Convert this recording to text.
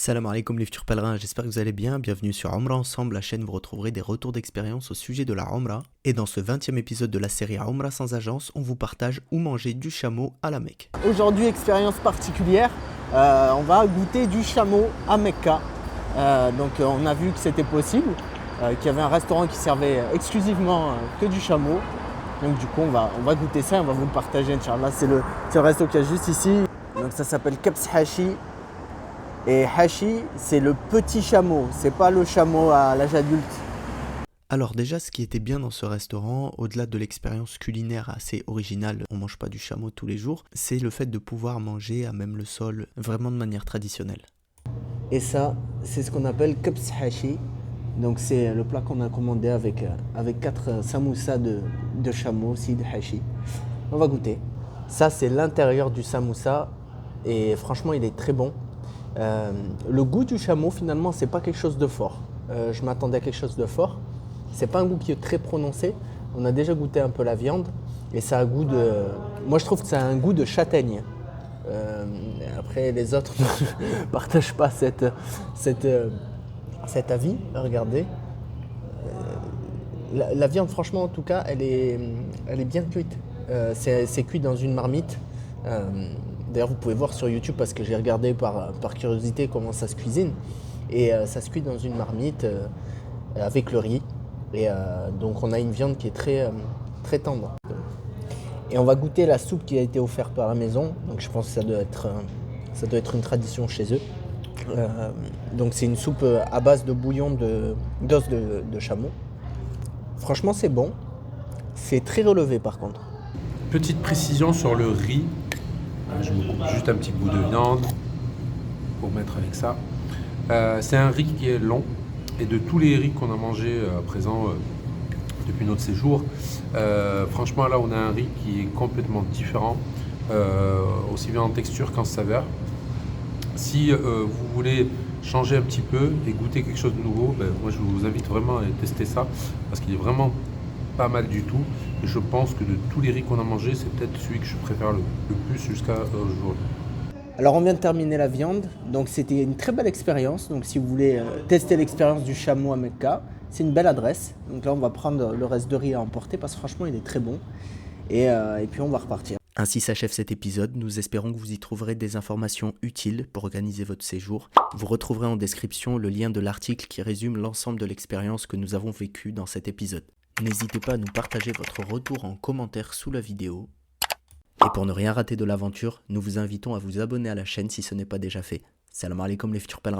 Salam alaikum les futurs pèlerins, j'espère que vous allez bien, bienvenue sur Omra Ensemble, la chaîne où vous retrouverez des retours d'expérience au sujet de la Omra. Et dans ce 20e épisode de la série Omra sans agence, on vous partage où manger du chameau à la Mecque. Aujourd'hui, expérience particulière, on va goûter du chameau à Mecca. On a vu que c'était possible, qu'il y avait un restaurant qui servait exclusivement que du chameau. Donc du coup, on va goûter ça et on va vous le partager, Inch'Allah. C'est le resto qu'il y a juste ici. Donc ça s'appelle Kabs Hachi. Et Hachi, c'est le petit chameau, c'est pas le chameau à l'âge adulte. Alors déjà, ce qui était bien dans ce restaurant, au-delà de l'expérience culinaire assez originale, on mange pas du chameau tous les jours, c'est le fait de pouvoir manger à même le sol, vraiment de manière traditionnelle. Et ça, c'est ce qu'on appelle Kabs Hachi. Donc c'est le plat qu'on a commandé avec 4 samoussas de chameau aussi, de Hachi. On va goûter. Ça, c'est l'intérieur du samoussa et franchement, il est très bon. Le goût du chameau, finalement, c'est pas quelque chose de fort. Je m'attendais à quelque chose de fort. C'est pas un goût qui est très prononcé. On a déjà goûté un peu la viande et ça a un goût de. Moi, je trouve que ça a un goût de châtaigne. Après, les autres ne partagent pas cet avis. Regardez. La viande, franchement, en tout cas, elle est bien cuite. C'est cuit dans une marmite. D'ailleurs, vous pouvez voir sur YouTube parce que j'ai regardé par curiosité comment ça se cuisine. Et ça se cuit dans une marmite avec le riz. Et donc, on a une viande qui est très tendre. Et on va goûter la soupe qui a été offerte par la maison. Donc, je pense que ça doit être une tradition chez eux. Donc, c'est une soupe à base de bouillon d'os de chameau. Franchement, c'est bon. C'est très relevé par contre. Petite précision sur le riz. Je me coupe juste un petit bout de viande pour mettre avec ça. C'est un riz qui est long et de tous les riz qu'on a mangés à présent depuis notre séjour, franchement là on a un riz qui est complètement différent, aussi bien en texture qu'en saveur. Si vous voulez changer un petit peu et goûter quelque chose de nouveau, moi je vous invite vraiment à tester ça parce qu'il est vraiment pas mal du tout. Et je pense que de tous les riz qu'on a mangé, c'est peut-être celui que je préfère le plus jusqu'à aujourd'hui. Alors on vient de terminer la viande, donc c'était une très belle expérience. Donc si vous voulez tester l'expérience du chameau à Mecca, c'est une belle adresse. Donc là on va prendre le reste de riz à emporter parce que franchement il est très bon. Et puis on va repartir. Ainsi s'achève cet épisode, nous espérons que vous y trouverez des informations utiles pour organiser votre séjour. Vous retrouverez en description le lien de l'article qui résume l'ensemble de l'expérience que nous avons vécue dans cet épisode. N'hésitez pas à nous partager votre retour en commentaire sous la vidéo. Et pour ne rien rater de l'aventure, nous vous invitons à vous abonner à la chaîne si ce n'est pas déjà fait. Salam alaikum les futurs pèlerins.